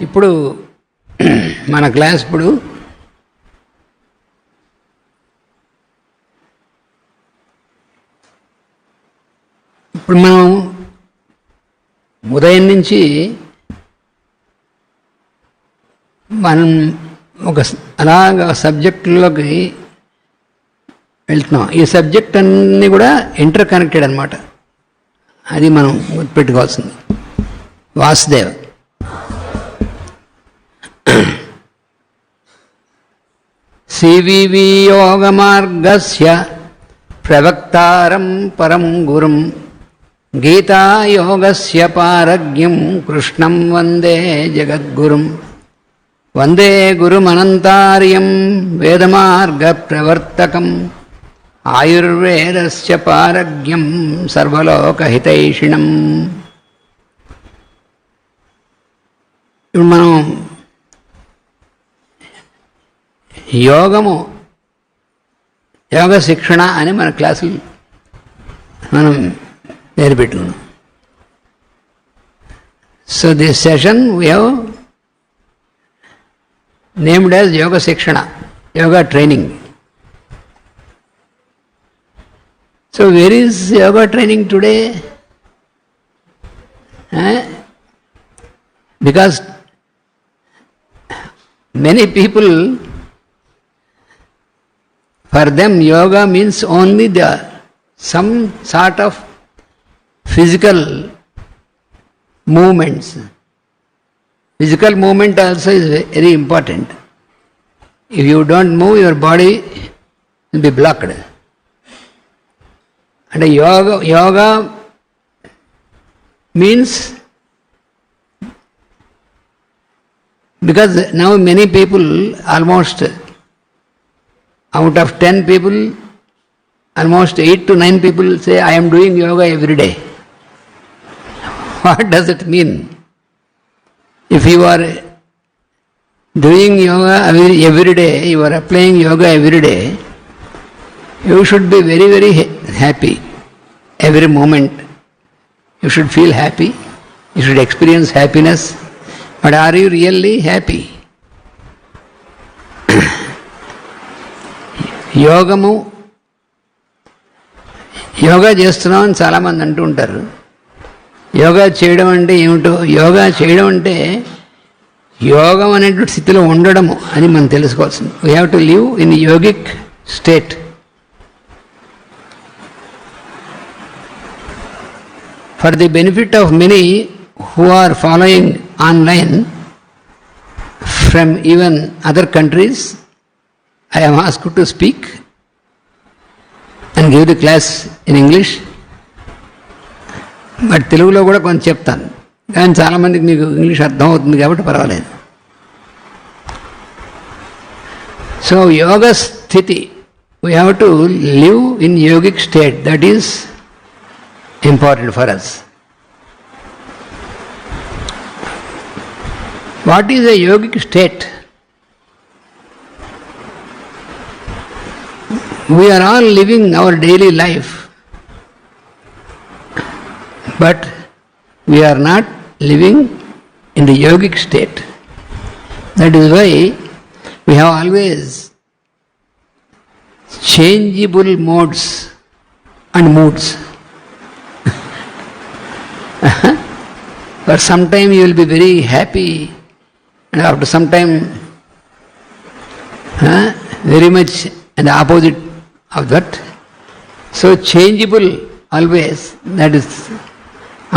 ఇప్పుడు మన క్లాస్ ఇప్పుడు మనం ఉదయం నుంచి మనం అలాగ సబ్జెక్టులోకి వెళ్తున్నాం. ఈ సబ్జెక్ట్ అన్నీ కూడా ఇంటర్ కనెక్టెడ్ అనమాట. అది మనం గుర్తుపెట్టుకోవాల్సింది. వాసుదేవ్ సివివి యోగ మార్గస్య ప్రవక్తారం పరం గురుం గీతాయోగస్య పారగ్యం కృష్ణం వందే జగద్గురుం వందే గురుమనంతార్యం వేదమార్గ ప్రవర్తకం ఆయుర్వేదస్య పారగ్యం సర్వలోకహితైషిణం. ఇప్పుడు మనం యోగ శిక్షణ అని మన క్లాసులు మనం పేరు పెట్టుకున్నాం. So this session we have named as yoga shikshana, yoga training. So where is yoga training today? Because many people, for them yoga means only some sort of physical movements. Physical movement also is very important. If you don't move, your body will be blocked. And yoga means, because now many people, almost out of 10 people, almost 8 to 9 people say, I am doing yoga every day. What does it mean? If you are doing yoga every day, you are applying yoga every day, you should be very, very happy every moment. You should feel happy. You should experience happiness. But are you really happy? Yoga చేస్తున్నాం అని చాలామంది అంటూ ఉంటారు. యోగా చేయడం అంటే ఏమిటో? యోగా చేయడం అంటే యోగం అనేటువంటి స్థితిలో ఉండడము అని మనం తెలుసుకోవాల్సింది. We have to live in yogic state. For the benefit of many who are following online from even other countries, I am asked to speak and give the class in English. But తెలుగులో కూడా కొంచెం చెప్తాను, కానీ చాలామందికి మీకు English అర్థం అవుతుంది కాబట్టి పర్వాలేదు. సో యోగ స్థితి, we have to live in yogic state. That is important for us. What is a yogic state? We are all living our daily life, but we are not living in the yogic state. That is why we have always changeable modes and moods. For some time you will be very happy, and after some time very much and the opposite of that. So changeable always, that is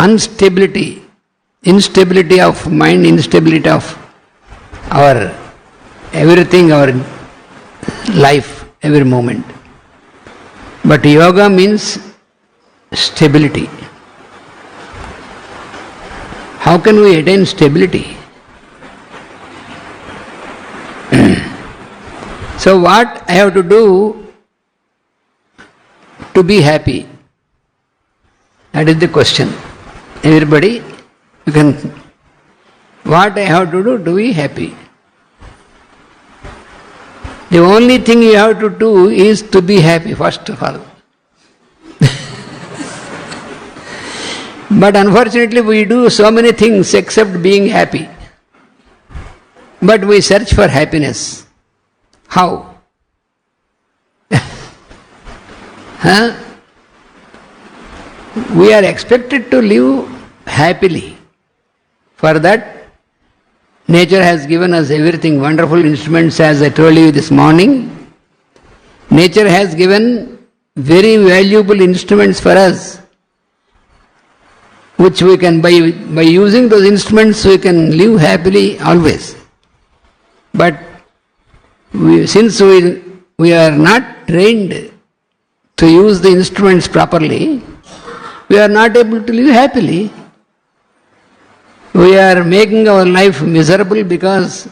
instability of mind, instability of our everything, our life, every moment. But yoga means stability. How can we attain stability? So what I have to do to be happy? That is the question. Everybody, you can, what I have to do to be happy? The only thing you have to do is to be happy, first of all. But unfortunately we do so many things except being happy. But we search for happiness. How? Huh? We are expected to live happily. For that, nature has given us everything, wonderful instruments, as I told you this morning. Nature has given very valuable instruments for us, which we can, by using those instruments, we can live happily always. But since we are not trained to use the instruments properly, we are not able to live happily. We are making our life miserable because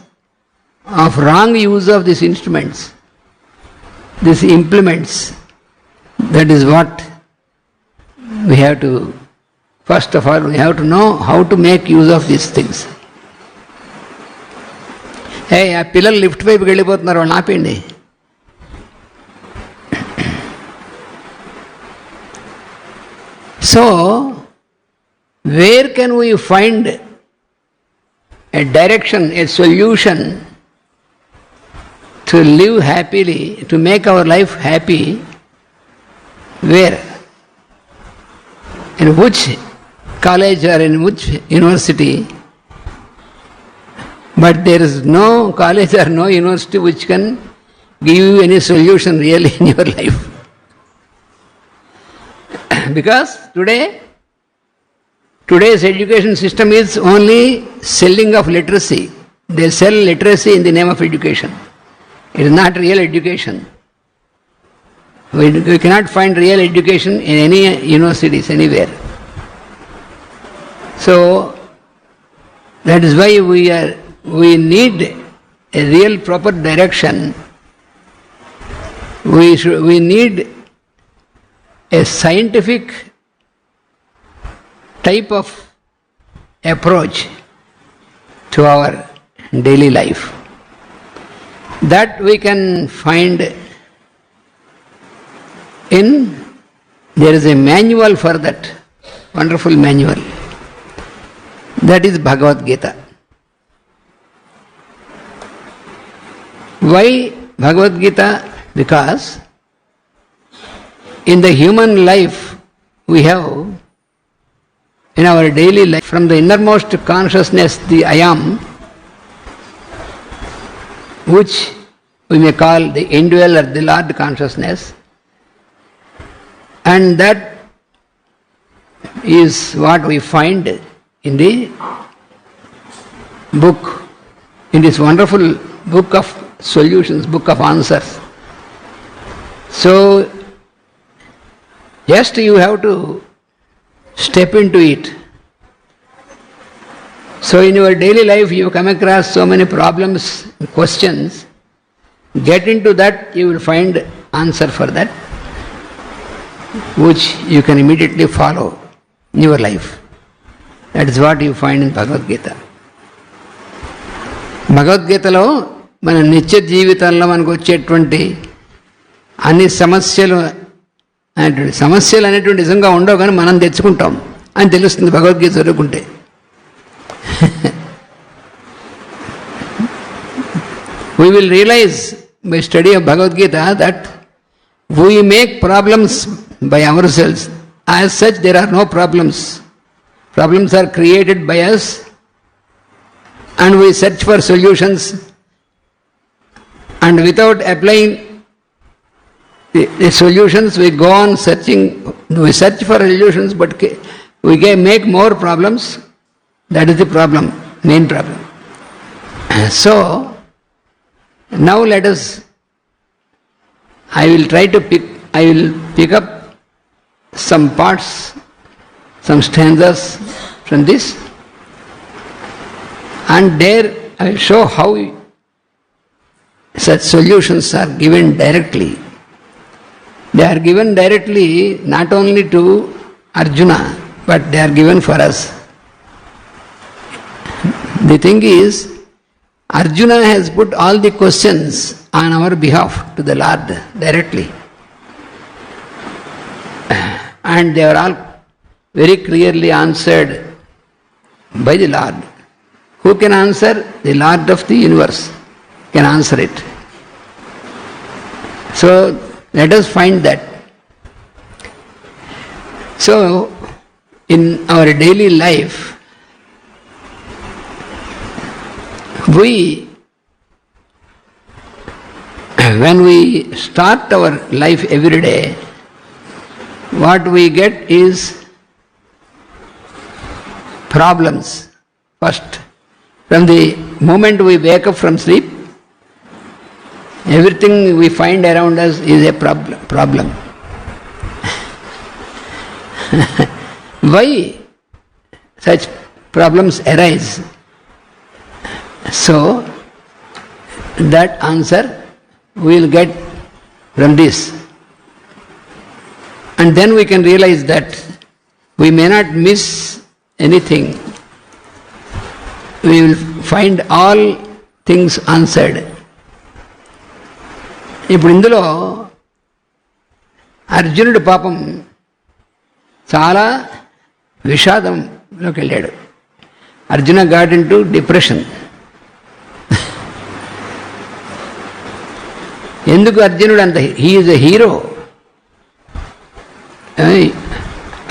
of wrong use of these instruments, these implements. That is what we have to, first of all, we have to know how to make use of these things. Hey, ఆ పిల్లలు lift వైపుకి వెళ్ళిపోతున్నారు, వాళ్ళని ఆపేయండి. So, where can we find a direction, a solution to live happily, to make our life happy? Where? In which college or in which university? But there is no college or no university which can give you any solution really in your life. Because today's education system is only selling of literacy. They sell literacy in the name of education. It is not real education. We cannot find real education in any universities anywhere. So that is why we need a real proper direction. We need a scientific type of approach to our daily life. That we can find there is a manual for that, wonderful manual. That is Bhagavad Gita. Why Bhagavad Gita? Because in the human life we have, in our daily life, from the innermost consciousness, the I am, which we may call the indweller, the Lord consciousness, and that is what we find in the book, in this wonderful book of solutions, book of answers. So, just you have to step into it. So in your daily life you come across so many problems, questions. Get into that, you will find answer for that, which you can immediately follow in your life. That is what you find in Bhagavad Gita. భగవద్గీతలో మన నిత్య జీవితంలో మనకు వచ్చేటువంటి అన్ని సమస్యలు అనేటువంటి నిజంగా ఉండవు, కానీ మనం తెచ్చుకుంటాం అని తెలుస్తుంది భగవద్గీత చదువుకుంటే. We will realize by study of Bhagavad Gita that we make problems by ourselves. As such, there are no problems. Problems are created by us, and we search for solutions, and without applying the solutions, we go on searching. We search for solutions, but we make more problems. That is the problem, main problem. So, now let us, I will pick up some parts, some stanzas from this, and there I will show how such solutions are given directly. They are given directly not only to Arjuna, but they are given for us. The thing is, Arjuna has put all the questions on our behalf to the Lord directly. And they are all very clearly answered by the Lord. Who can answer? The Lord of the universe can answer it. So let us find that. So in our daily life, when we start our life every day, what we get is problems. First, from the moment we wake up from sleep, everything we find around us is a problem. Why such problems arise? So, that answer we will get from this. And then we can realize that we may not miss anything. We will find all things answered. ఇప్పుడు ఇందులో అర్జునుడు పాపం చాలా విషాదంలోకి వెళ్ళాడు. Arjuna got into depression. ఎందుకు అర్జునుడు అంత he's ఎ hero.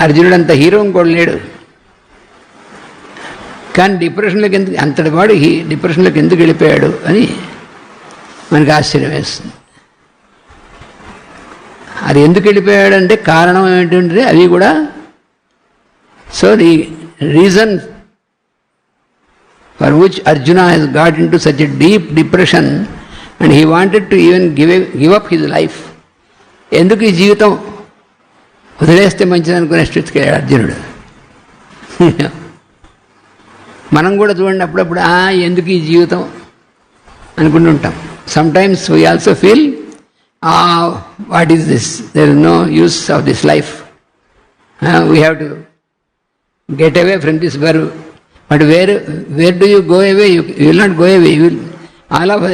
అర్జునుడు అంత హీరో ఇంకోటి లేడు. కానీ డిప్రెషన్లోకి ఎందుకు అంతటి వాడు డిప్రెషన్లోకి ఎందుకు వెళ్ళిపోయాడు అని మనకు ఆశ్చర్యం వేస్తుంది. అది ఎందుకు వెళ్ళిపోయాడంటే కారణం ఏంటంటే అవి కూడా. So the reason for which Arjuna he's got into such a deep depression and he wanted to even give up his life. ఎందుకు ఈ జీవితం వదిలేస్తే మంచిది అనుకునే స్థితికి వెళ్ళాడు అర్జునుడు. మనం కూడా చూడండి అప్పుడప్పుడు ఎందుకు ఈ జీవితం అనుకుంటుంటాం. Sometimes we also feel what is this, there is no use of this life, we have to get away from this బర్వ్. But where do you go away? You will not go away. You will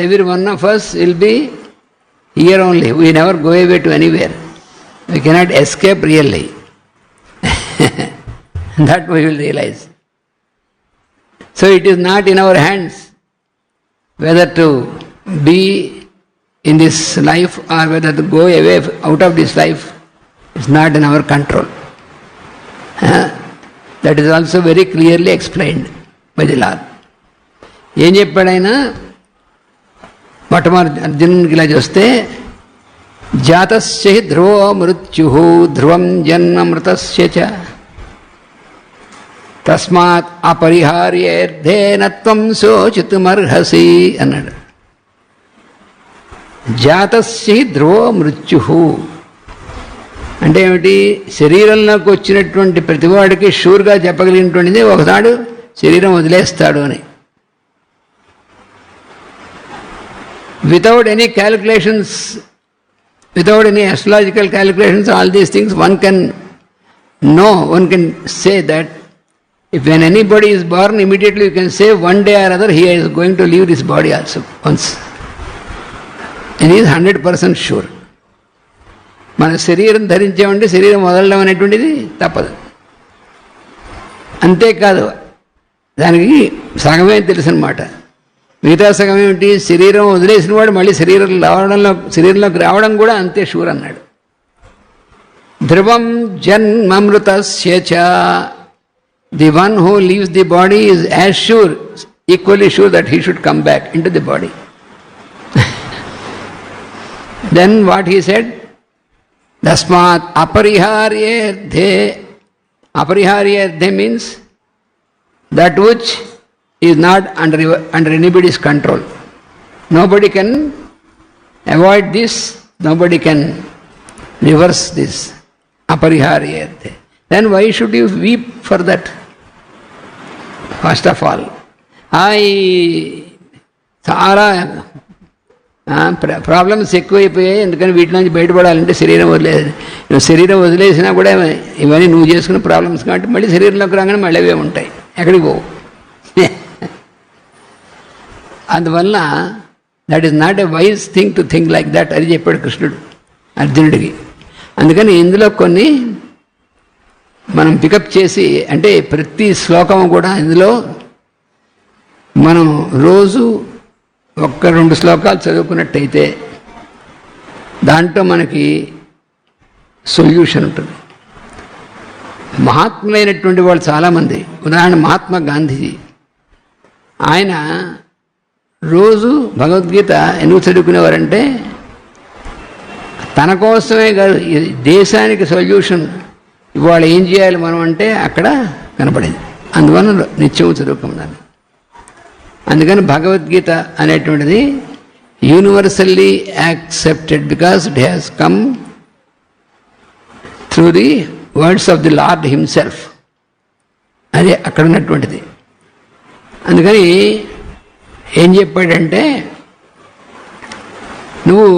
every one of us will be here only. We never go away to anywhere. We cannot escape really. That we will realize. So it is not in our hands whether to be in this life or whether to go away out of this life. It's not in our control. That is also very clearly explained by the Lord. ఏం చెప్పాడైనా మొట్టమొదటి అర్జునునికి ఇలా చూస్తే, జాతస్య హి ధ్రువో మృత్యుః ధ్రువం జన్మ మృతస్య చ తస్మాత్ అపరిహార్యేర్థేన త్వం శోచితుమర్హసి అన్నాడు. జాతస్య హి ధ్రువో మృత్యుః అంటే ఏమిటి? శరీరంలోకి వచ్చినటువంటి ప్రతివాడికి షూర్గా చెప్పగలిగినటువంటిది ఒకనాడు శరీరం వదిలేస్తాడు అని. Without any calculations, without any astrological calculations, all these things one can know, one can say that if when anybody is born, immediately you can say one day or other he is going to leave this body also once. And he is 100% sure. మన శరీరం ధరించామంటే శరీరం వదలడం అనేటువంటిది తప్పదు. అంతేకాదు, దానికి సగమే తెలుసు అన్నమాట. మిగతా సగం ఏమిటి? శరీరం వదిలేసిన వాడు మళ్ళీ శరీరంలోకి రావడం కూడా అంతే షూర్ అన్నాడు. ధ్రువం జన్మమృతస్య చ, the one who leaves the body is as sure, equally sure that he should come back into the body. Then what he said, తస్మాత్ అపరిహార్యేర్థే. అపరిహార్యేర్థే means that which is not under anybody's control. Nobody can avoid this, nobody can reverse this. Apariharyate. Then why should you weep for that? First of all, చాలా problems ఎక్కువైపోయాయి, ఎందుకని వీటి నుంచి బయటపడాలంటే శరీరం వదిలేదు. శరీరం వదిలేసినా కూడా ఇవన్నీ నువ్వు చేసుకున్న ప్రాబ్లమ్స్ కాబట్టి మళ్ళీ శరీరంలోకి రాగానే మళ్ళీ అవే ఉంటాయి, ఎక్కడికి పోవు. అందువల్ల that is not a wise thing to think like that అని చెప్పాడు కృష్ణుడు అర్జునుడికి. అందుకని ఇందులో కొన్ని మనం పికప్ చేసి, అంటే ప్రతి శ్లోకం కూడా ఇందులో మనం రోజు 1-2 శ్లోకాలు చదువుకున్నట్టయితే దాంట్లో మనకి సొల్యూషన్ ఉంటుంది. మహాత్ములైనటువంటి వాళ్ళు చాలామంది, ఉదాహరణ మహాత్మా గాంధీజీ, ఆయన రోజు భగవద్గీత ఎందుకు చదువుకునేవారంటే తన కోసమే కాదు, దేశానికి సొల్యూషన్ ఇవాళ ఏం చేయాలి మనం అంటే అక్కడ కనపడేది. అందువల్ల నిత్యం చదువుకున్నాను. అందుకని భగవద్గీత అనేటువంటిది universally accepted because it has come through the words of the lord himself. అదే అక్కడ ఉన్నటువంటిది. అందుకని ఏం చెప్పాడంటే, నువ్వు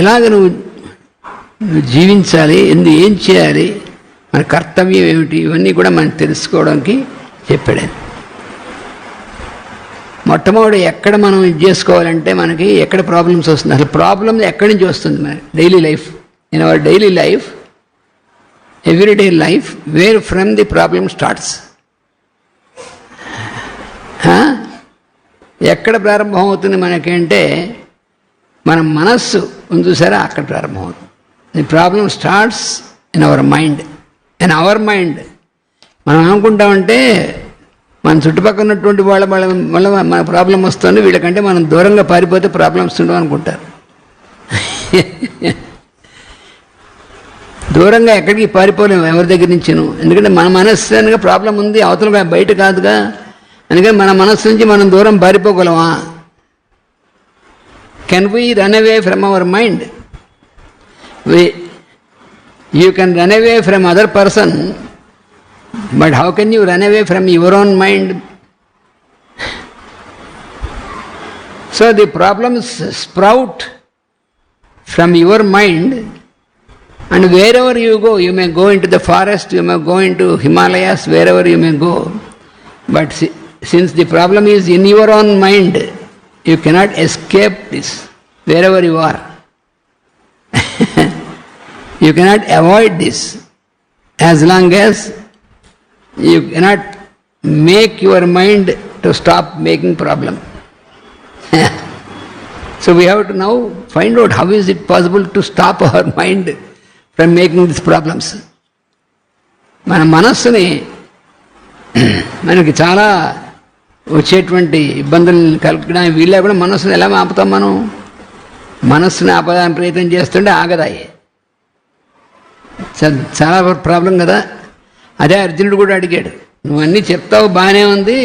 ఎలాగ నువ్వు జీవించాలి, ఏం చేయాలి, మన కర్తవ్యం ఏమిటి, ఇవన్నీ కూడా మనం తెలుసుకోవడానికి చెప్పాడు. మొట్టమొదటి ఎక్కడ మనం ఇది చేసుకోవాలంటే మనకి ఎక్కడ ప్రాబ్లమ్స్ వస్తుంది, అసలు ప్రాబ్లమ్ ఎక్కడి నుంచి వస్తుంది, మన daily life, in our daily life, everyday life, where from the problem starts. ఎక్కడ ప్రారంభం అవుతుంది మనకేంటే మన మనస్సు ఉంది చూసారా, అక్కడ ప్రారంభమవుతుంది. The problem starts in our mind. In our mind మనం ఏమనుకుంటామంటే మన చుట్టుపక్కల ఉన్నటువంటి వాళ్ళ మన ప్రాబ్లం వస్తుంది, వీళ్ళకంటే మనం దూరంగా పారిపోతే ప్రాబ్లమ్స్ ఉండవు అనుకుంటారు. దూరంగా ఎక్కడికి పారిపోలేము ఎవరి దగ్గర నుంచిను, ఎందుకంటే మన మనస్సుగా ప్రాబ్లం ఉంది, అవతల బయట కాదుగా. అందుకని మన మనస్సు నుంచి మనం దూరం పారిపోగలమా? Can we run away from our mind? You can run away from other person, but how can you run away from your own mind? So the problems sprout from your mind, and wherever you go, you may go into the forest, you may go into Himalayas, wherever you may go, but since the problem is in your own mind, you cannot escape this wherever you are. You cannot avoid this as long as you cannot make your mind to stop making problem. So we have to now find out how is it possible to stop our mind from making these problems. మన మనస్సుని మనకి చాలా వచ్చేటువంటి ఇబ్బందులను కలగడానికి వీళ్ళ కూడా మనస్సుని ఎలా ఆపుతాం మనం? మనస్సుని ఆపడానికి ప్రయత్నం చేస్తుంటే ఆగదాయి. చాలా ప్రాబ్లం కదా. అదే అర్జునుడు కూడా అడిగాడు, నువ్వన్నీ చెప్తావు బాగానే ఉంది,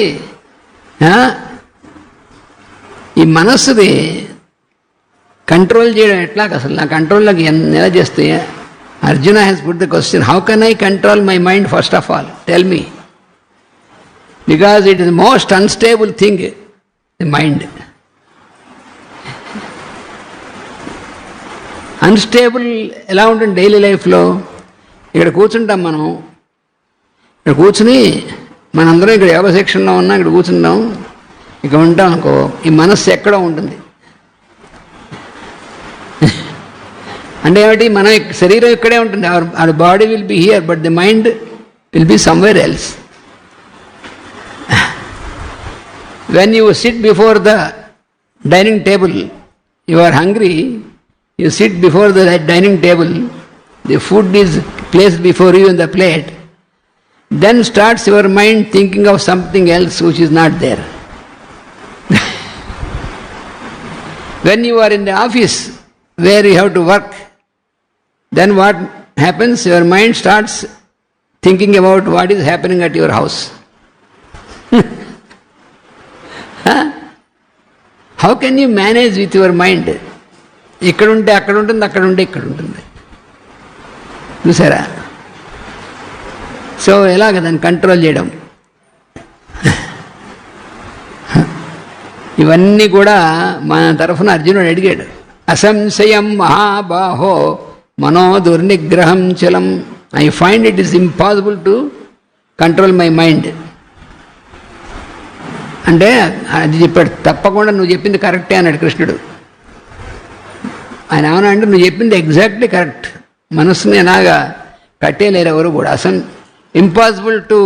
ఈ మనస్సుది కంట్రోల్ చేయడం ఎట్లా, అసలు నా కంట్రోల్లోకి ఎలా చేస్తాయి? Arjuna has put the question, how can I control my mind first of all, tell me, because it is the most unstable thing, the mind. Unstable ఎలా ఉంటుంది డైలీ లైఫ్లో? ఇక్కడ కూర్చుంటాం మనం, ఇక్కడ కూర్చుని మనందరం ఇక్కడ యోగ సెక్షన్లో ఉన్నాం, ఇక్కడ కూర్చుంటాం, ఇక్కడ ఉంటాం అనుకో, ఈ మనస్సు ఎక్కడో ఉంటుంది. అంటే ఏమిటి, మన శరీరం ఇక్కడే ఉంటుంది, our body will be here, but the mind will be somewhere else. When you sit before the dining table, you are hungry, you sit before the dining table, the food is placed before you in the plate, then starts your mind thinking of something else which is not there. When you are in the office where you have to work, then what happens? Your mind starts thinking about what is happening at your house. How can you manage with your mind? ఇక్కడ ఉంటే అక్కడ ఉంటుంది, అక్కడ ఉంటే ఇక్కడ ఉంటుంది, చూసారా? So ఎలాగ దాన్ని కంట్రోల్ చేయడం? ఇవన్నీ కూడా మన తరఫున అర్జునుడు అడిగాడు. అసంశయం మహాబాహో మనో దుర్నిగ్రహం చలం, I find it is impossible to control my mind. అంటే అది చెప్పాడు, తప్పకుండా నువ్వు చెప్పింది కరెక్టే అన్నాడు కృష్ణుడు. ఆయన ఏమన్నా అంటే, నువ్వు చెప్పింది ఎగ్జాక్ట్లీ కరెక్ట్, మనస్సుని ఎలాగా కట్టేయలేరు ఎవరు కూడా, impossible to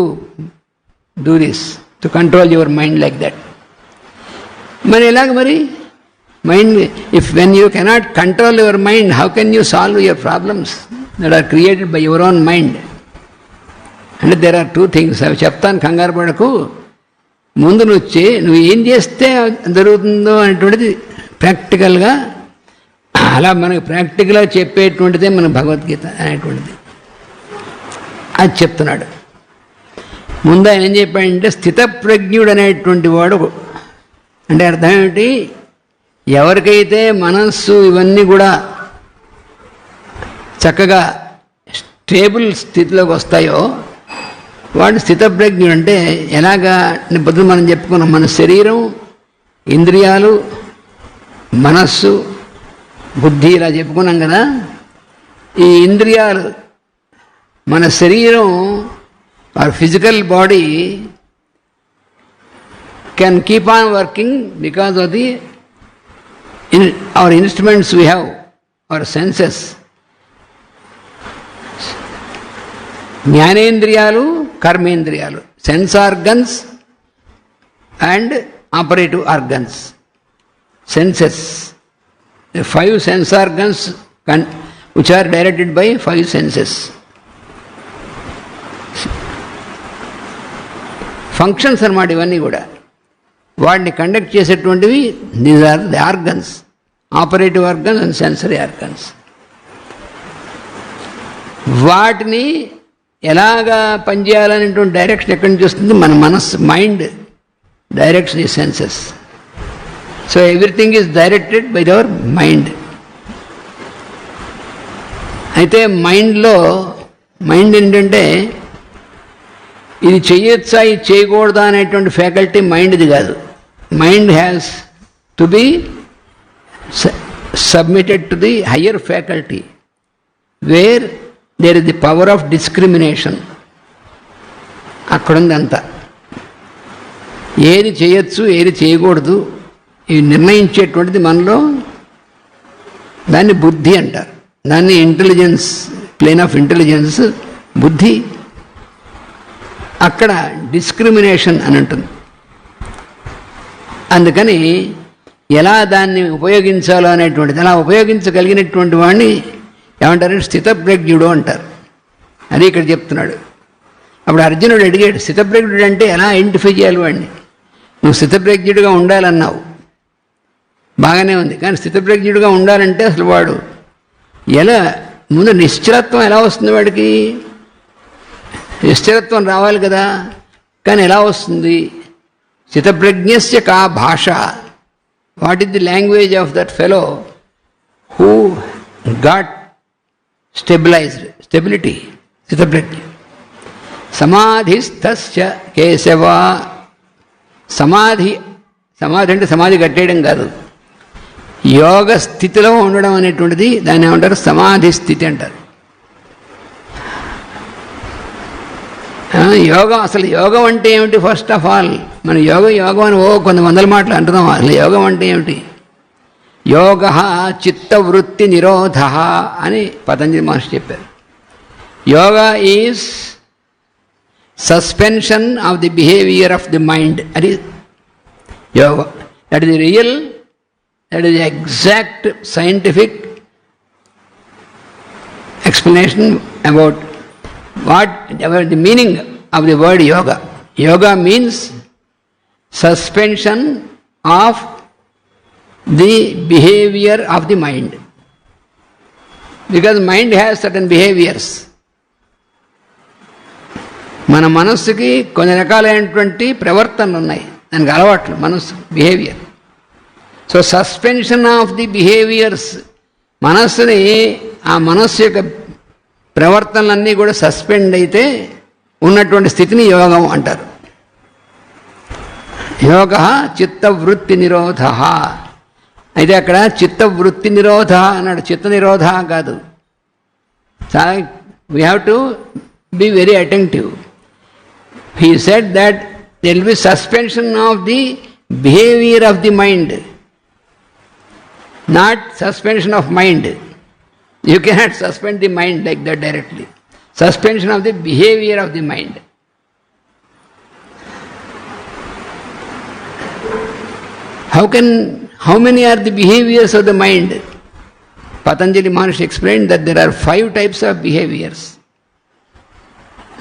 do this, to control your mind like that. మరి ఎలాగ మరి mind, if when you cannot control your mind, how can you solve your problems that are created by your own mind? అంటే there are two things. అవి చెప్తాను, కంగారు పడకు. ముందు నువ్వు ఏం చేస్తే జరుగుతుందో అనేటువంటిది ప్రాక్టికల్గా, అలా మనకు ప్రాక్టికల్గా చెప్పేటువంటిదే మన భగవద్గీత అనేటువంటిది. అది చెప్తున్నాడు. ముందు ఆయన ఏం చెప్పాడంటే, స్థితప్రజ్ఞుడు అనేటువంటి వాడు అంటే అర్థం ఏమిటి? ఎవరికైతే మనస్సు ఇవన్నీ కూడా చక్కగా స్టేబుల్ స్థితిలోకి వస్తాయో వాడు స్థితప్రజ్ఞుడు. అంటే ఎలాగా పొద్దున మనం చెప్పుకున్నాం, మన శరీరం, ఇంద్రియాలు, మనస్సు, బుద్ధి ఇలా చెప్పుకున్నాం కదా. ఈ ఇంద్రియాలు, మన శరీరం, our physical body can keep on working because of the our instruments we have, our senses. జ్ఞానేంద్రియాలు, కర్మేంద్రియాలు, sense organs and operative organs, senses. 5 sense organs which are directed by 5 senses. Functions అన్నమాట ఇవన్నీ కూడా. వాటిని కండక్ట్ చేసేటువంటివి these are the organs, operative organs and sensory organs. వాటిని ఎలాగా పనిచేయాలనేటువంటి డైరెక్షన్ ఎక్కడి నుంచి వస్తుంది? మన మనస్సు, mind directs the senses. So everything is directed by our mind. అయితే మైండ్ ఏంటంటే, ఇది చేయొచ్చా ఇది చేయకూడదా అనేటువంటి ఫ్యాకల్టీ మైండ్ది కాదు. Mind has to be submitted to the higher faculty where there is the power of discrimination. అక్కడుంది అంతా. ఏది చేయొచ్చు ఏది చేయకూడదు ఇవి నిర్ణయించేటువంటిది మనలో, దాన్ని బుద్ధి అంటారు. దాన్ని ఇంటెలిజెన్స్, ప్లేన్ ఆఫ్ ఇంటెలిజెన్స్ బుద్ధి. అక్కడ డిస్క్రిమినేషన్ అని ఉంటుంది. అందుకని ఎలా దాన్ని ఉపయోగించాలో అనేటువంటిది, అలా ఉపయోగించగలిగినటువంటి వాడిని ఏమంటారంటే స్థితప్రజ్ఞుడు అంటారు. అది ఇక్కడ చెప్తున్నాడు. అప్పుడు అర్జునుడు అడిగాడు, స్థితప్రజ్ఞుడు అంటే ఎలా ఐడెంటిఫై చేయాలి వాడిని? నువ్వు స్థితప్రజ్ఞుడిగా ఉండాలన్నావు, బాగానే ఉంది. కానీ స్థితప్రజ్ఞుడిగా ఉండాలంటే అసలు వాడు ఎలా, ముందు నిశ్చలత్వం ఎలా వస్తుంది వాడికి? నిశ్చలత్వం రావాలి కదా. కానీ ఎలా వస్తుంది? స్థితప్రజ్ఞస్య కా భాష, what is the language of that fellow who got stability, స్థితప్రజ్ఞ. సమాధిస్థస్య కేశవ. సమాధి అంటే సమాధి కట్టేయడం కాదు, యోగ స్థితిలో ఉండడం అనేటువంటిది దాన్ని ఏమంటారు? సమాధి స్థితి అంటారు. యోగం, అసలు యోగం అంటే ఏమిటి? ఫస్ట్ ఆఫ్ ఆల్ మన యోగం అని కొన్ని వందల మాటలు అంటున్నాం. అసలు యోగం అంటే ఏమిటి? యోగ చిత్తవృత్తి నిరోధ అని పతంజలి మహర్షి చెప్పారు. Yoga is suspension of the behaviour of the mind. అది యోగ. That is the real, that is the exact scientific explanation about the meaning of the word yoga. Yoga means suspension of the behavior of the mind, because mind has certain behaviors. మన మనస్సుకి కొన్ని రకాలైనటువంటి ప్రవర్తనలు ఉన్నాయి, దానికి అలవాట్లు, మనస్సు behaviour. So suspension of the behaviours, మనస్సుని, ఆ మనస్సు యొక్క ప్రవర్తనలన్నీ కూడా సస్పెండ్ అయితే ఉన్నటువంటి స్థితిని యోగం అంటారు. యోగ చిత్తవృత్తి నిరోధ. అయితే అక్కడ చిత్తవృత్తి నిరోధ అన్నాడు, చిత్త నిరోధ కాదు. We have to be very attentive. He said that there will be suspension of the behaviour of the mind, not suspension of mind. You cannot suspend the mind like that directly. Suspension of the behavior of the mind. how many are the behaviors of the mind? Patanjali Maharshi explained that there are 5 types of behaviors.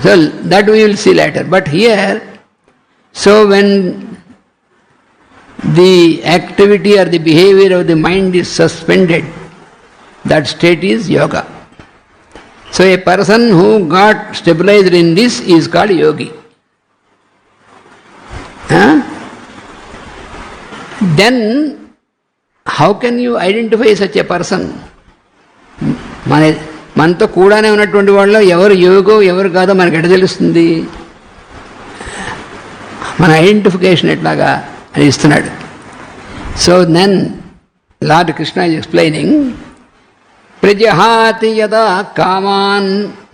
So that we will see later. But here, so when the activity or the behavior of the mind is suspended, that state is yoga. So a person who got stabilized in this is called yogi. Then how can you identify such a person? మనతో కూడానే ఉన్నటువంటి వాళ్ళు ఎవరు యోగో ఎవరు కాదో మనకు ఎట్లా తెలుస్తుంది? మన ఐడెంటిఫికేషన్ ఎట్లాగా అని ఇస్తున్నాడు. So then Lord Krishna is explaining, ప్రజహాతి యదా కామాన్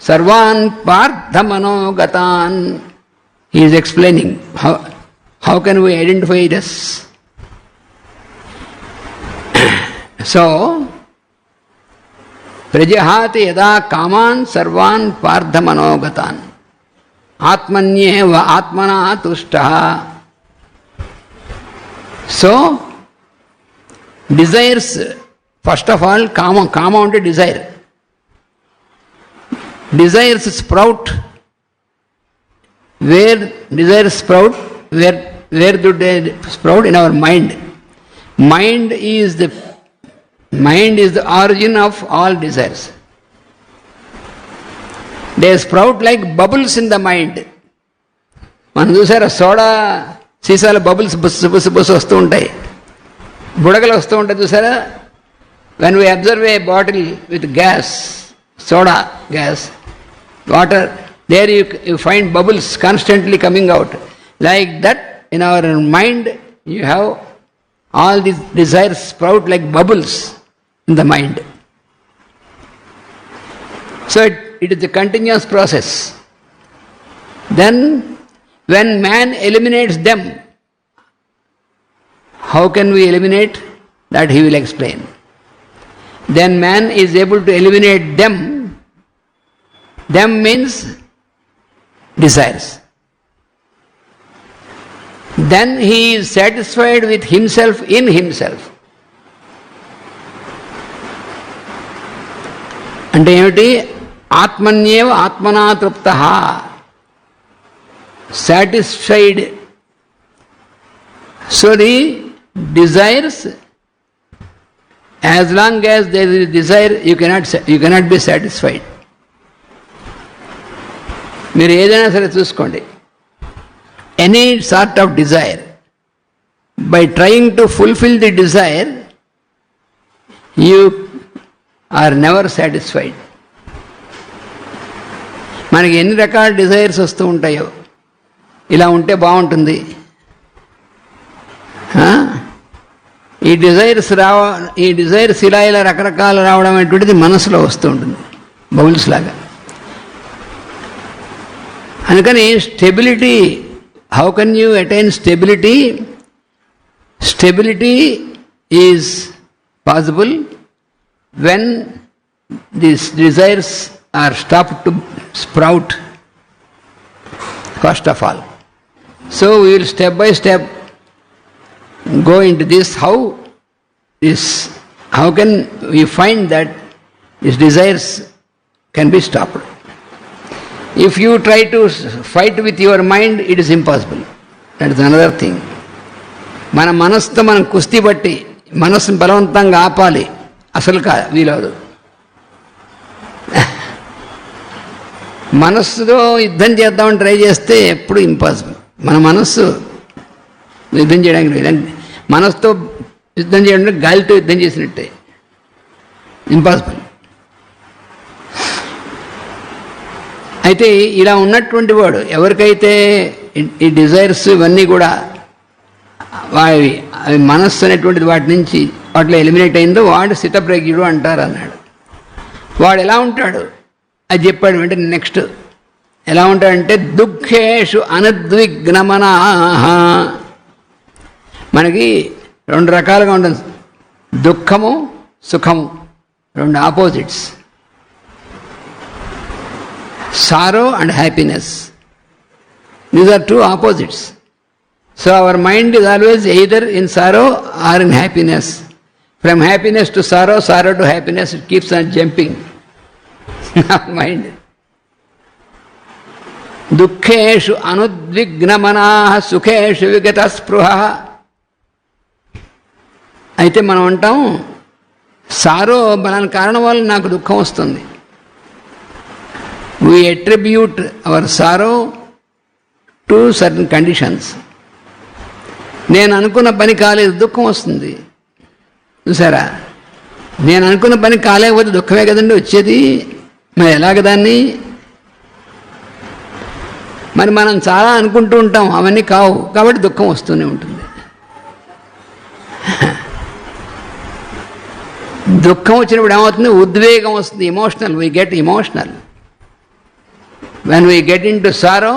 సర్వాన్ పార్థమనోగతాన్. He is explaining how can we identify this. So ప్రజహాతి యదా కామాన్ సర్వాన్ పార్థమనోగతాన్ ఆత్మన్యేవ ఆత్మనా తుష్టః. So desires, first of all కామ అంటే desire. Desires sprout. Where desires sprout? Where do they sprout? In our mind. Mind is the origin of all desires. They sprout like bubbles in the mind. మనం చూసారా, soda సీసాల bubbles బుస్సు బుస్సు బుస్సు వస్తూ ఉంటాయి, బుడగలు వస్తూ ఉంటాయి చూసారా. When we observe a bottle with gas, soda gas, water, there you find bubbles constantly coming out. Like that in our mind you have all these desires sprout like bubbles in the mind. So it is a continuous process. Then when man eliminates them, how can we eliminate? That he will explain. Then man is able to eliminate them. Them means desires. Then he is satisfied with himself in himself. అంటే ఏమిటి? ఆత్మన్యేవ ఆత్మనా తృప్తః. Satisfied. So the desires, as long as there is desire, you cannot be satisfied. మీరు ఏదైనా సరే చూసుకోండి, any sort of desire, by trying to fulfill the desire, you are never satisfied. మనకి ఎన్ని రకాల డిజైర్స్ వస్తూ ఉంటాయో, ఇలా ఉంటే బాగుంటుంది, ఈ డిజైర్స్ ఇలా రకరకాలు రావడం అనేటువంటిది మనసులో వస్తూ ఉంటుంది, బౌల్స్ లాగా. అందుకని stability, how can you attain stability? Stability is possible when these desires are stopped to sprout, first of all. So we will step by step go into this. How can we find that these desires can be stopped? If you try to fight with your mind, it is impossible. That is another thing. మన మనసుతో మనం కుస్తీ పట్టి మనసును బలవంతంగా ఆపాలి, అసలు వీలవదు. మనస్సుతో యుద్ధం చేద్దామని ట్రై చేస్తే ఎప్పుడు ఇంపాసిబుల్. మన మనస్సు యుద్ధం చేయడానికి లేదు. మనసుతో యుద్ధం చేయడానికి గాలితో యుద్ధం చేసినట్టే, ఇంపాసిబుల్. అయితే ఇలా ఉన్నటువంటి వాడు ఎవరికైతే ఈ డిజైర్స్ ఇవన్నీ కూడా అవి మనస్సు అనేటువంటిది వాటిలో ఎలిమినేట్ అయిందో వాడు స్థితప్రజ్ఞుడు అంటారు అన్నాడు. వాడు ఎలా ఉంటాడు అది చెప్పాడు. అంటే నెక్స్ట్ ఎలా ఉంటాడంటే దుఃఖేషు అనద్విగ్నమనాః. మనకి 2 రకాలుగా ఉంటుంది, దుఃఖము సుఖము, 2 opposites. Sorrow and happiness, these are 2 opposites. So our mind is always either in sorrow or in happiness. From happiness to sorrow, sorrow to happiness, it keeps on jumping. Our mind. దుఃఖేషు అనుద్విగ్నమనాః సుఖేషు విగతస్పృహః. అయితే మనం అంటాం సారో బలాని కారణం వల్ల నాకు దుఃఖం వస్తుంది. We attribute our sorrow to certain conditions. నేను అనుకున్న పని కాలేదు, దుఃఖం వస్తుంది. చూసారా, నేను అనుకున్న పని కాలేకపోతే దుఃఖమే కదండి వచ్చేది. మరి ఎలాగ దాన్ని? మరి మనం చాలా అనుకుంటూ ఉంటాం, అవన్నీ కావు, కాబట్టి దుఃఖం వస్తూనే ఉంటుంది. దుఃఖం వచ్చినప్పుడు ఏమవుతుంది? ఉద్వేగం వస్తుంది, emotional. We get emotional when we get into sorrow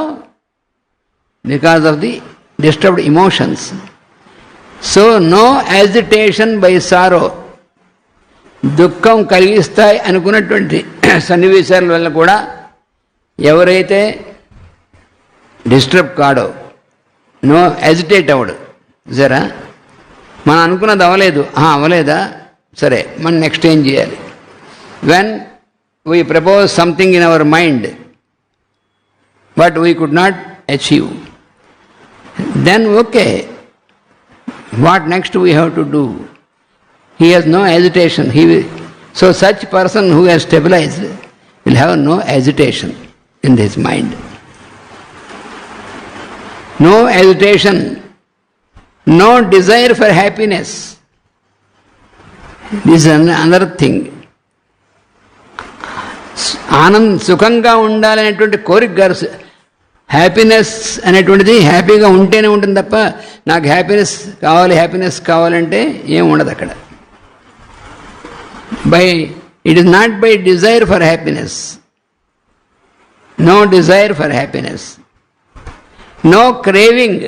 because of the disturbed emotions. So no agitation by sorrow. దుఃఖం కలిగిస్తాయి అనుకున్నటువంటి సన్నివేశాల వల్ల కూడా ఎవరైతే డిస్టర్బ్ కాడో, నో యాజిటేట్ అవ్వడు. సరే, మనం అనుకున్నది అవ్వలేదు, అవ్వలేదా, సరే మనం నెక్స్ట్ ఏం చేయాలి? When we propose something in our mind but we could not achieve, then okay, what next we have to do? He has no agitation. So such person who has stabilized will have no agitation in his mind. No agitation, no desire for happiness. This is another thing. సుఖంగా ఉండాలనేటువంటి కోరిక గారు, happiness అనేటువంటిది హ్యాపీగా ఉంటేనే ఉంటుంది తప్ప నాకు happiness కావాలంటే ఏం ఉండదు అక్కడ. It is not by desire for happiness. No desire for happiness, no craving.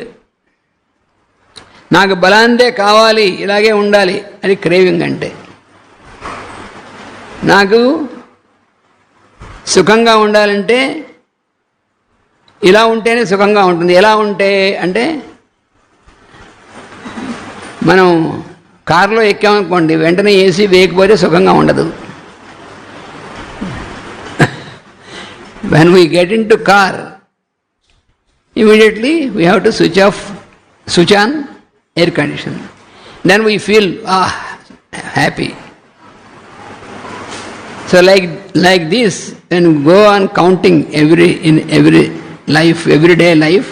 నాకు బలాందే కావాలి, ఇలాగే ఉండాలి, అది క్రేవింగ్ అంటే. నాకు సుఖంగా ఉండాలంటే ఇలా ఉంటేనే సుఖంగా ఉంటుంది. ఎలా ఉంటే అంటే, మనం కారులో ఎక్కామనుకోండి, వెంటనే ఏసీ వేయకపోతే సుఖంగా ఉండదు. When we get in to car, immediately we have to switch on air condition. Then we feel happy. So like this, when we go on counting in every life, everyday life,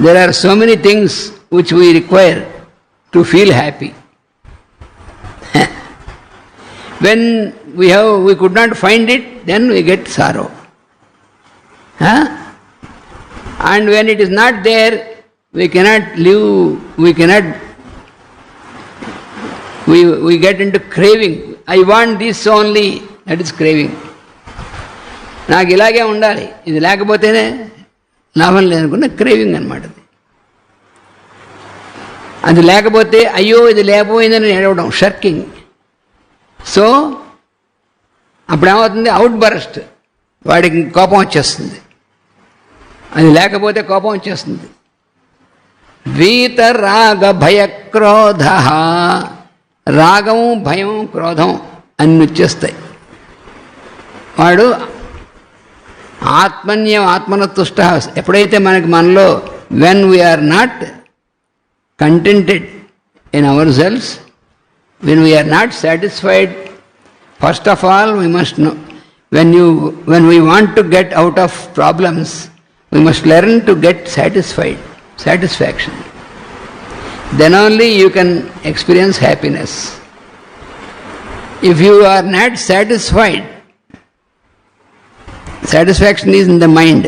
there are so many things which we require to feel happy. When we could not find it, then we get sorrow. And when it is not there, we cannot live, we get into craving. I want this only, that is craving. నాకు ఇలాగే ఉండాలి, ఇది లేకపోతేనే లాభం లేదనుకున్న craving అనమాట. అది లేకపోతే అయ్యో ఇది లేకపోయిందని ఏడవడం, షర్కింగ్. సో అప్పుడు ఏమవుతుంది? అవుట్ బరస్ట్, వాడికి కోపం వచ్చేస్తుంది. అది లేకపోతే కోపం వచ్చేస్తుంది. వీత రాగ భయ క్రోధ, రాగము భయం క్రోధం అన్ని వచ్చేస్తాయి. వాడు ఆత్మనతుష్ట. ఎప్పుడైతే మనలో when we're not contented in our selves, when we're not satisfied, first of all we must know, when we want to get out of problems, we must learn to get satisfaction. Then only you can experience happiness. If you are not satisfied, satisfaction is in the mind.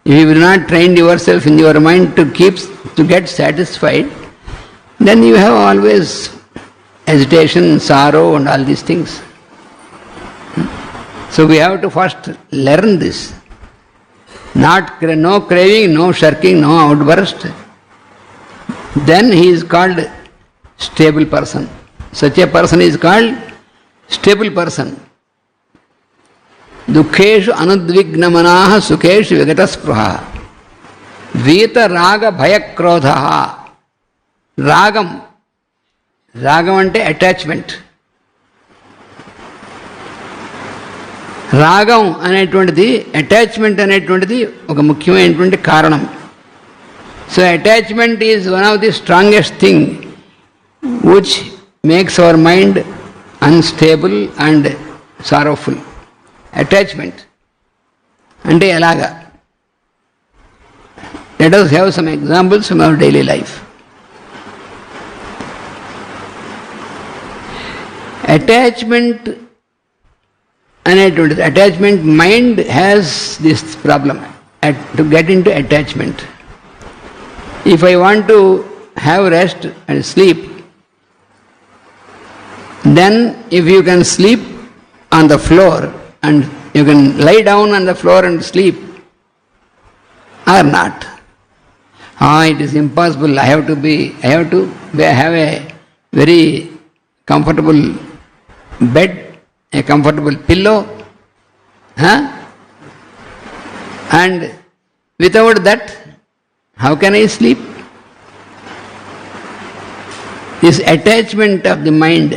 If you will not train yourself in your mind to get satisfied, then you have always agitation, sorrow and all these things. So we have to first learn this. No craving, no shirking, no outburst. Then he is called stable person. Such a person is called stable person. దుఃఖేషు అనుద్విగ్నమనాః సుఖేషు విగతస్పృహః. వీత రాగ భయక్రోధ. రాగం, రాగం అంటే attachment. రాగం అనేటువంటిది, attachment అనేటువంటిది ఒక ముఖ్యమైనటువంటి కారణం. So attachment is one of the strongest thing which makes our mind unstable and sorrowful. Attachment అంటే ఎలాగా? Let us have some examples from our daily life. Attachment అనేటువంటిది, attachment, mind has this problem to get into attachment. If I want to have rest and sleep, then if you can sleep on the floor and you can lie down on the floor and sleep or not. It is impossible. I have to have a very comfortable bed, a comfortable pillow, and without that how can I sleep? This attachment of the mind.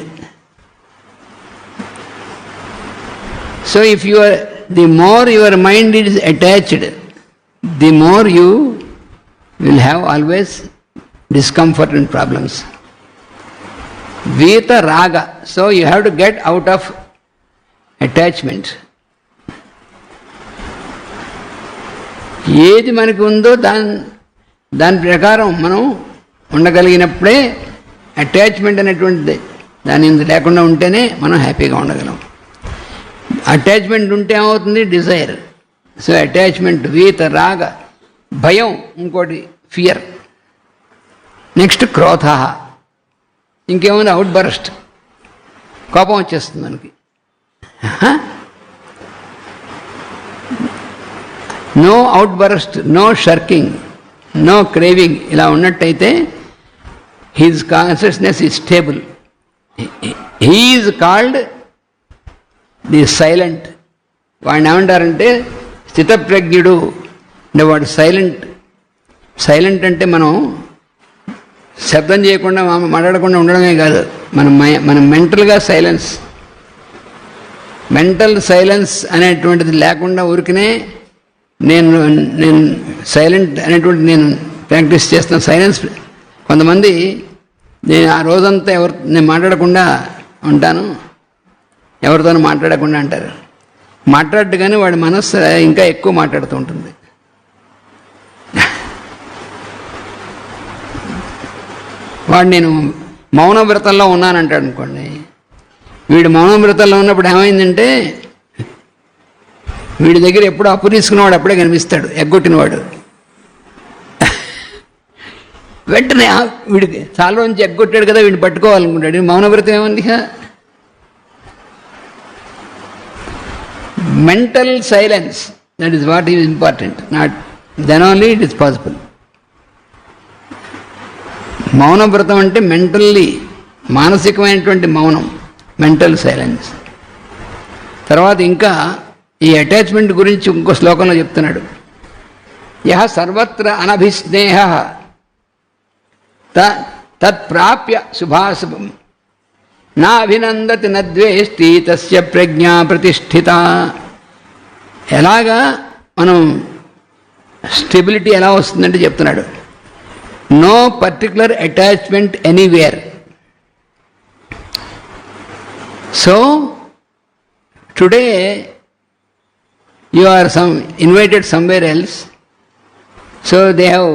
So if the more your mind is attached, the more you will have always discomfort and problems. Vita raga. So you have to get out of attachment. ఏది మనకు ఉందో దాని ప్రకారం మనం ఉండగలిగినప్పుడే, attachment అనేటువంటిది దాని లేకుండా ఉంటేనే మనం హ్యాపీగా ఉండగలం. అటాచ్మెంట్ ఉంటే ఏమవుతుంది? డిజైర్. సో అటాచ్మెంట్, వీత రాగ, భయం, ఇంకోటి ఫియర్. నెక్స్ట్ క్రోధ. ఇంకేముంది? అవుట్ బరస్ట్, కోపం వచ్చేస్తుంది మనకి. No outburst, no shirking, no craving. ఇలా ఉన్నట్టయితే his consciousness is stable. He is called the silent. వాడిని ఏమంటారంటే స్థితప్రజ్ఞుడు. అంటే వాడు సైలెంట్. సైలెంట్ అంటే మనం శబ్దం చేయకుండా, మాట్లాడకుండా ఉండడమే కాదు, మనం మెంటల్గా సైలెన్స్. మెంటల్ సైలెన్స్ అనేటువంటిది లేకుండా ఊరికనే నేను సైలెంట్ అనేటువంటి నేను ప్రాక్టీస్ చేస్తున్న సైలెన్స్. కొంతమంది నేను ఆ రోజంతా నేను మాట్లాడకుండా ఉంటాను, ఎవరితోనూ మాట్లాడకుండా అంటారు. మాట్లాడు కానీ వాడి మనస్సు ఇంకా ఎక్కువ మాట్లాడుతూ ఉంటుంది. వాడు నేను మౌన వ్రతంలో ఉన్నానంటాడు అనుకోండి. వీడు మౌన వ్రతంలో ఉన్నప్పుడు ఏమైందంటే వీడి దగ్గర ఎప్పుడు అప్పు తీసుకున్నవాడు అప్పుడే కనిపిస్తాడు, ఎగ్గొట్టినవాడు. వెంటనే వీడికి చాలా నుంచి ఎగ్గొట్టాడు కదా, వీడిని పట్టుకోవాలనుకుంటాడు. మౌన వ్రతం ఏముంది? Mental silence, that is what is important. Not then only it is possible. మౌన వ్రతం అంటే మెంటల్లీ, మానసికమైనటువంటి మౌనం, మెంటల్ సైలెన్స్. తర్వాత ఇంకా ఈ అటాచ్మెంట్ గురించి ఇంకో శ్లోకంలో చెప్తున్నాడు. యః సర్వత్ర అనభిస్నేహ తత్ప్రాప్య శుభాశుభం నా అభినందతి నద్వేష్టి తస్య ప్రజ్ఞా ప్రతిష్ఠిత. ఎలాగా మనం స్టెబిలిటీ ఎలా వస్తుందంటే చెప్తున్నాడు. No particular attachment anywhere. So today you are invited somewhere else, so they have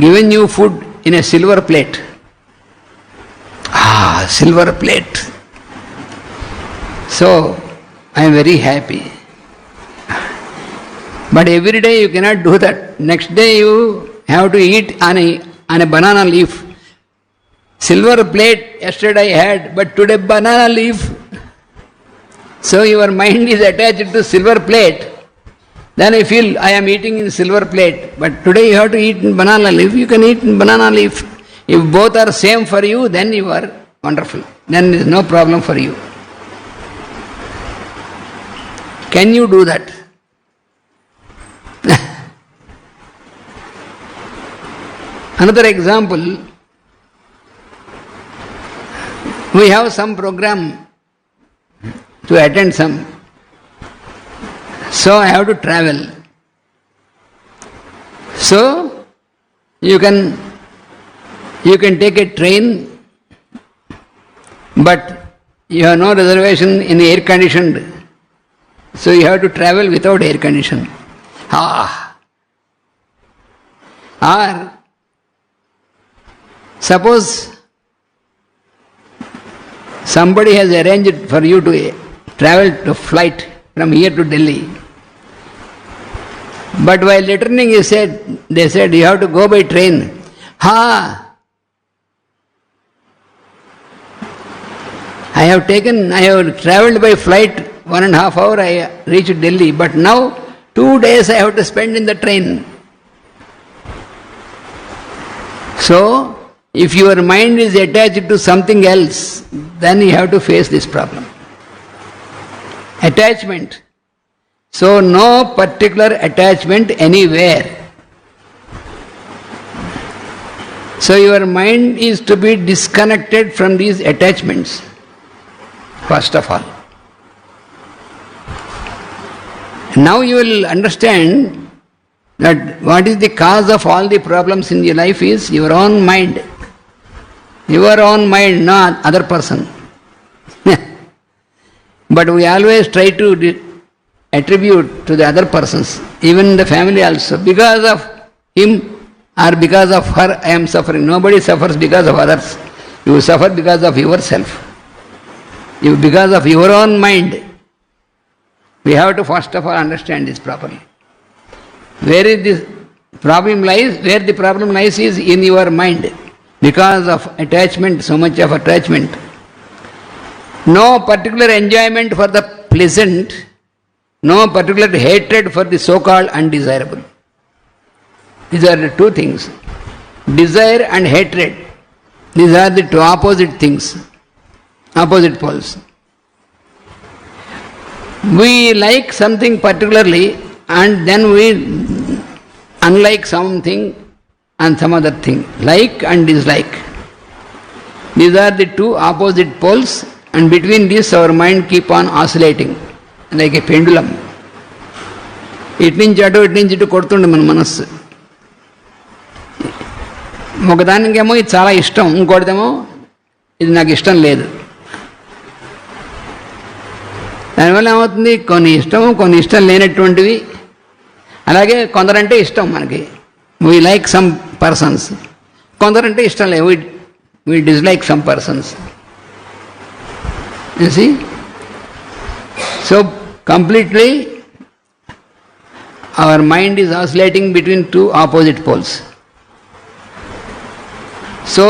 given you food in a silver plate. Silver plate. So I am very happy. But every day you cannot do that. Next day you have to eat on a banana leaf. Silver plate yesterday I had, but today banana leaf. So your mind is attached to silver plate. Then I feel I am eating in silver plate, but today you have to eat in banana leaf. You can eat in banana leaf. If both are same for you, then you are wonderful. Then there is no problem for you. Can you do that? Another example, we have some program to attend some, so I have to travel. So you can take a train, but you have no reservation in air conditioned, so you have to travel without air condition. Or suppose somebody has arranged for you to travel to flight from here to Delhi, but while returning they said you have to go by train. I have travelled by flight 1.5 hours, I reached Delhi, but now 2 days I have to spend in the train. So, if your mind is attached to something else, then you have to face this problem. Attachment. So, no particular attachment anywhere. So, your mind is to be disconnected from these attachments, first of all. Now you will understand that what is the cause of all the problems in your life is your own mind. Your own mind, not other person. But we always try to attribute to the other persons, even the family also. Because of him or because of her, I am suffering. Nobody suffers because of others. You suffer because of yourself. Because of your own mind. We have to first of all understand this properly. Where is this problem lies? Where the problem lies is in your mind. Because of attachment, so much of attachment. No particular enjoyment for the pleasant, no particular hatred for the so-called undesirable. These are the two things. Desire and hatred. These are the two opposite things, opposite poles. We like something particularly and then we unlike something and some other thing. Like and dislike. These are the two opposite poles, and between this our mind keep on oscillating like a pendulum. ఇటు నుంచి ఇటు కొడుతుండే మన మనస్సు. ఒకదానికేమో ఇది చాలా ఇష్టం, ఇంకోటిదేమో ఇది నాకు ఇష్టం లేదు. దానివల్ల ఏమవుతుంది, కొన్ని ఇష్టము కొన్ని ఇష్టం లేనటువంటివి. అలాగే కొందరంటే ఇష్టం మనకి, వీ లైక్ సమ్ పర్సన్స్. కొందరంటే ఇష్టం లేదు, we dislike some persons. You see, so completely our mind is oscillating between two opposite poles. So,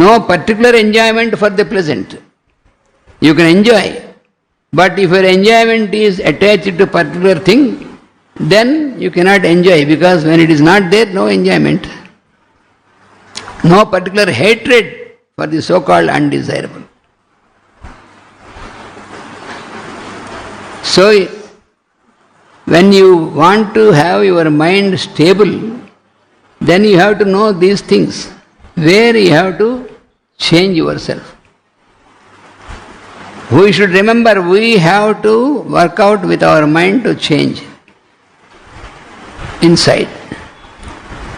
no particular enjoyment for the pleasant. You can enjoy, but if your enjoyment is attached to a particular thing, then you cannot enjoy, because when it is not there, no enjoyment. No particular hatred for the so-called undesirable. So, when you want to have your mind stable, then you have to know these things, where you have to change yourself. We should remember, we have to work out with our mind to change inside.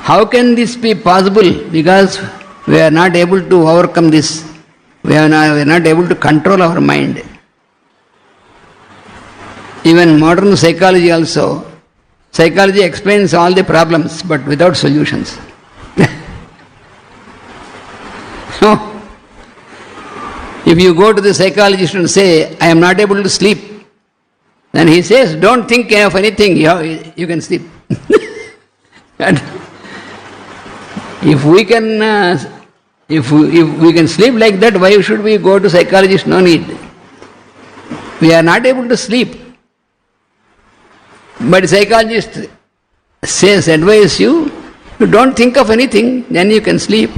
How can this be possible? Because we are not able to overcome this. We are not able to control our mind. Even modern psychology also, psychology explains all the problems but without solutions. So, if you go to the psychologist and say, I am not able to sleep, then he says, don't think of anything, you can sleep. And if we can sleep like that, why should we go to psychologist? No need. We are not able to sleep. But psychologist advise you don't think of anything, then you can sleep.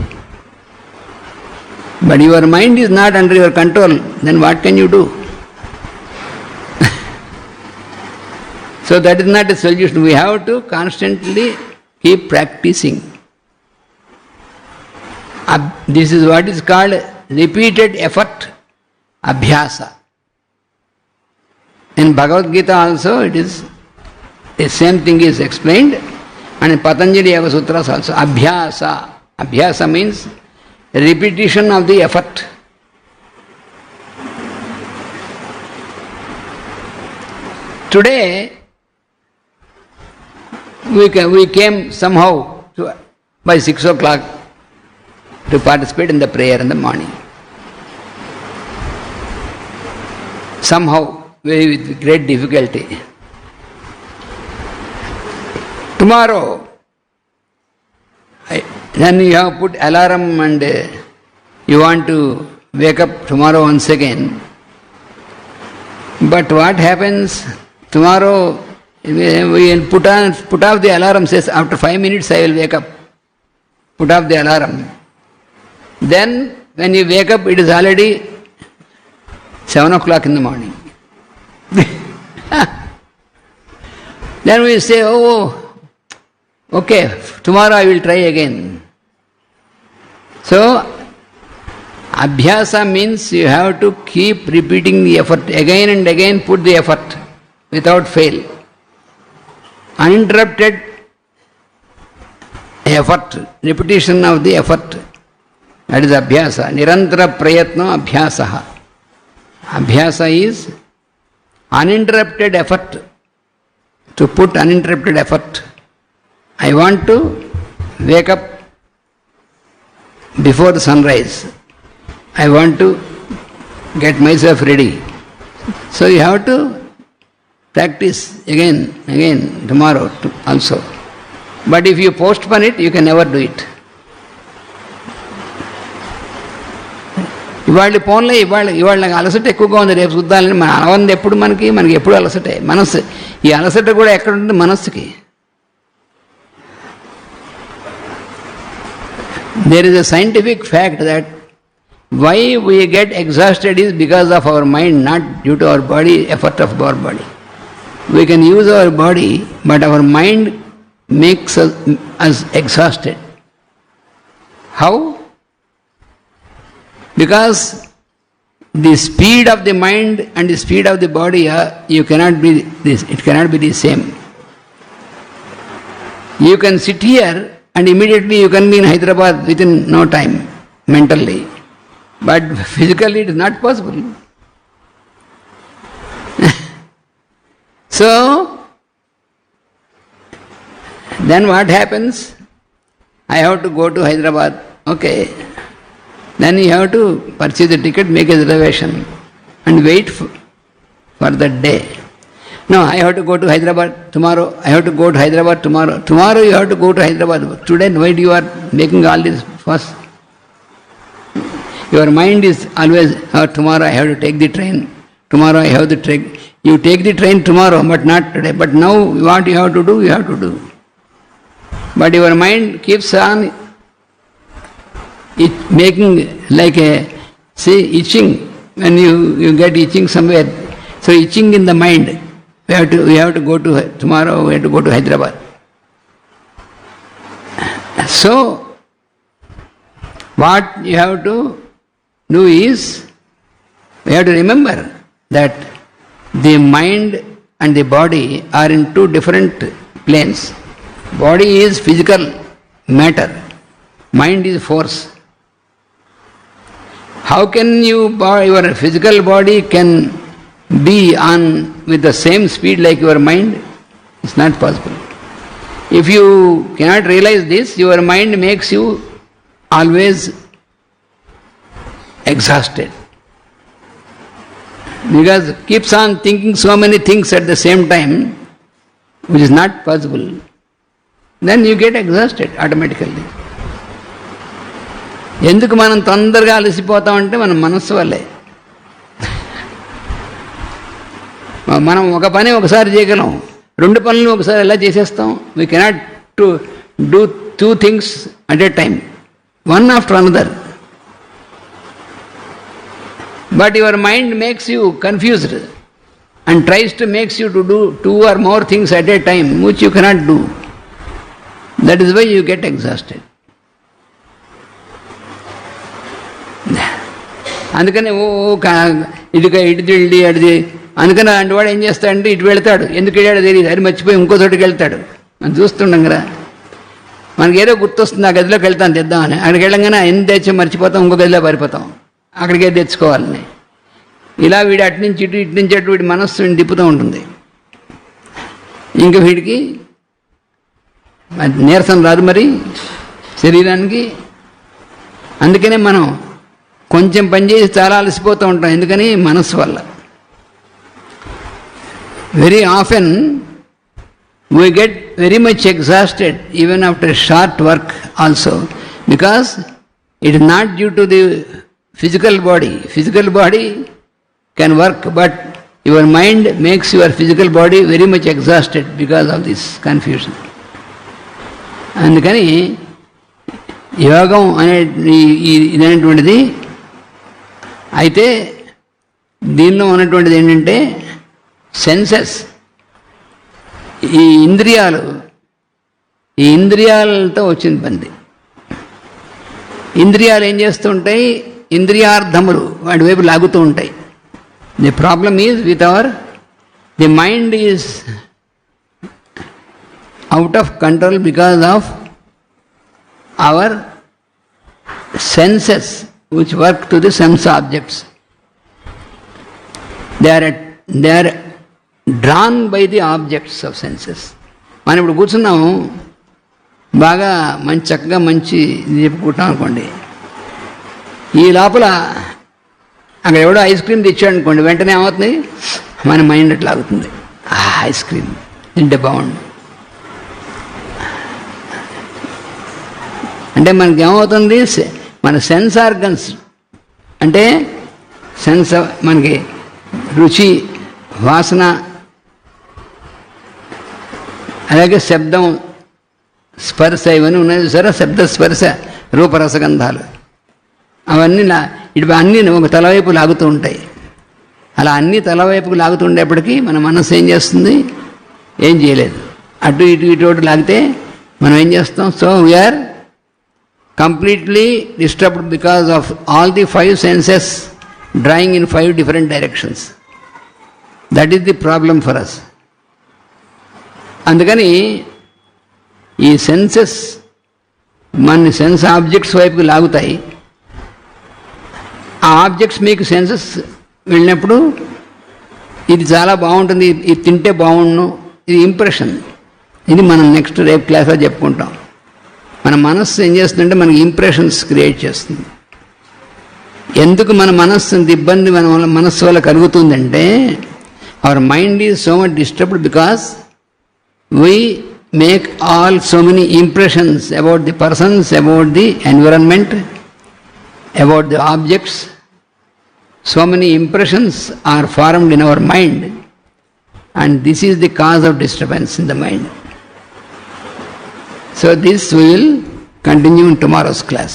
But your mind is not under your control, then what can you do? So that is not a solution. We have to constantly keep practicing. This is what is called repeated effort, abhyasa. In Bhagavad Gita also it is, the same thing is explained, and in Patanjali Yoga Sutras also, abhyasa. Abhyasa means repetition of the effort. Today, we came somehow by 6 o'clock to participate in the prayer in the morning. Somehow, with great difficulty. Tomorrow, then you have put alarm and you want to wake up tomorrow once again. But what happens? Tomorrow we will put off the alarm, says after 5 minutes I will wake up. Put off the alarm. Then when you wake up it is already 7 o'clock in the morning. Then we say, oh, okay, tomorrow I will try again. So, abhyasa means you have to keep repeating the effort. Again and again put the effort without fail. Uninterrupted effort, repetition of the effort. That is abhyasa. Nirantara prayatna abhyasaha. Abhyasa is uninterrupted effort. To put uninterrupted effort. I want to wake up before the sunrise. I want to get myself ready. So you have to practice again, tomorrow also. But if you postpone it, you can never do it. ఇవాళ నాకు అలసట ఎక్కువగా ఉంది, రేపు చూద్దాలని మన అలవంది ఎప్పుడు మనకి ఎప్పుడు అలసటే. మనస్సు, ఈ అలసట కూడా ఎక్కడ ఉంటుంది? మనస్సుకి. There is a scientific fact that why we get exhausted is because of our mind, not due to our body, effort of our body. We can use our body, but our mind makes us exhausted. How? Because the speed of the mind and the speed of the body, it cannot be the same. You can sit here and immediately you can be in Hyderabad within no time, mentally. But physically it is not possible. So, then what happens? I have to go to Hyderabad. Okay. Then you have to purchase a ticket, make a reservation and wait for that day. No, I have to go to Hyderabad tomorrow. I have to go to Hyderabad tomorrow. Tomorrow you have to go to Hyderabad. Today, why you are making all this fuss? Your mind is always, tomorrow I have to take the train. Tomorrow I have to take. You take the train tomorrow, but not today. But now what you have to do, you have to do. But your mind keeps on making like itching. When you get itching somewhere. So itching in the mind. We have to go to, tomorrow we have to go to Hyderabad. So, what you have to do is, we have to remember that the mind and the body are in two different planes. Body is physical matter. Mind is force. How can your physical body can be on with the same speed like your mind? It's not possible. If you cannot realize this, your mind makes you always exhausted. Because it keeps on thinking so many things at the same time, which is not possible. Then you get exhausted automatically. ఎందుకు మనం తొందరగా అలసిపోతామంటే మన మనస్సు వల్లే. మనం ఒక పని ఒకసారి చేయగలం, రెండు పనులు ఒకసారి ఎలా చేసేస్తాం? We cannot to do two things at a time, one after another. But your mind makes you confused and tries to makes you to do two or more things at a time, which you cannot do. That is why you get exhausted. అందుకని ఇటు తిళ్ళి అడిది. అందుకని అలాంటి వాడు ఏం చేస్తాడంటే ఇటు వెళ్తాడు, ఎందుకు వెళ్ళాడో తెలియదు, అది మర్చిపోయి ఇంకో చోటుకి వెళ్తాడు. మనం చూస్తుండం కదా, మనకి ఏదో గుర్తొస్తుంది, ఆ గదిలోకి వెళ్తాను తెద్దామని. అక్కడికి వెళ్ళంగానే ఎంత తెచ్చి మర్చిపోతాం, ఇంకో గదిలో పారిపోతాం, అక్కడికే తెచ్చుకోవాలని. ఇలా వీడు అటు నుంచి ఇటు నుంచి అటు వీడి మనస్సు తిప్పుతూ ఉంటుంది. ఇంకా వీడికి నీరసం రాదు మరి శరీరానికి. అందుకనే మనం కొంచెం పని చేసి చాలా అలసిపోతూ ఉంటాం, ఎందుకని మనస్సు వల్ల. Very often we get very much exhausted even after short work also, because it is not due to the physical body. Physical body can work, but your mind makes your physical body very much exhausted because of this confusion. అందుకని యోగం అనే ఇదనేటువంటిది అయితే దీనిలో ఉన్నటువంటిది ఏంటంటే senses, ఈ ఇంద్రియాలతో వచ్చిన పని. ఇంద్రియాలు ఏం చేస్తూ ఉంటాయి, ఇంద్రియార్థములు వాటి వైపు లాగుతూ ఉంటాయి. The problem is with the mind is out of control because of our senses which work to the sense objects. They are drawn by the objects of senses. మనం ఇప్పుడు కూర్చున్నాము, బాగా చక్కగా మంచి ఇది చెప్పుకుంటాం అనుకోండి, ఈ లోపల అక్కడ ఎవడో ఐస్ క్రీమ్ తెచ్చాడు అనుకోండి, వెంటనే ఏమవుతుంది, మన మైండ్ అట్లా ఆగుతుంది, ఐస్ క్రీమ్ తింటే బాగుండు. అంటే మనకి ఏమవుతుంది, మన సెన్స్ ఆర్గన్స్ అంటే మనకి రుచి, వాసన, అలాగే శబ్దం, స్పర్శ, ఇవన్నీ ఉన్నాయి సరే, శబ్ద స్పర్శ రూపరసగంధాలు, అవన్నీ ఇటు అన్నీ ఒక తలవైపు లాగుతూ ఉంటాయి. అలా అన్నీ తలవైపుకు లాగుతూ ఉండేప్పటికీ మన మనస్సు ఏం చేస్తుంది, ఏం చేయలేదు. అటు ఇటు లాగితే మనం ఏం చేస్తాం, so we're completely disturbed because of all the 5 senses drawing in 5 different directions. That is the problem for us. అందుకని ఈ సెన్సెస్ మన సెన్స్ ఆబ్జెక్ట్స్ వైపుకి లాగుతాయి. ఆ ఆబ్జెక్ట్స్ మీకు సెన్సెస్ వెళ్ళినప్పుడు ఇది చాలా బాగుంటుంది, ఇది తింటే బాగుండు, ఇది ఇంప్రెషన్. ఇది మనం నెక్స్ట్ రేపు క్లాస్లో చెప్పుకుంటాం. మన మనస్సు ఏం చేస్తుందంటే మనకి ఇంప్రెషన్స్ క్రియేట్ చేస్తుంది. ఎందుకు మన మనస్సు ఇబ్బంది మన మనస్సు వల్ల కలుగుతుందంటే, our mind is so much disturbed because we make so many impressions about the persons, about the environment, about the objects. So many impressions are formed in our mind, and this is the cause of disturbance in the mind. So this we will continue in tomorrow's class.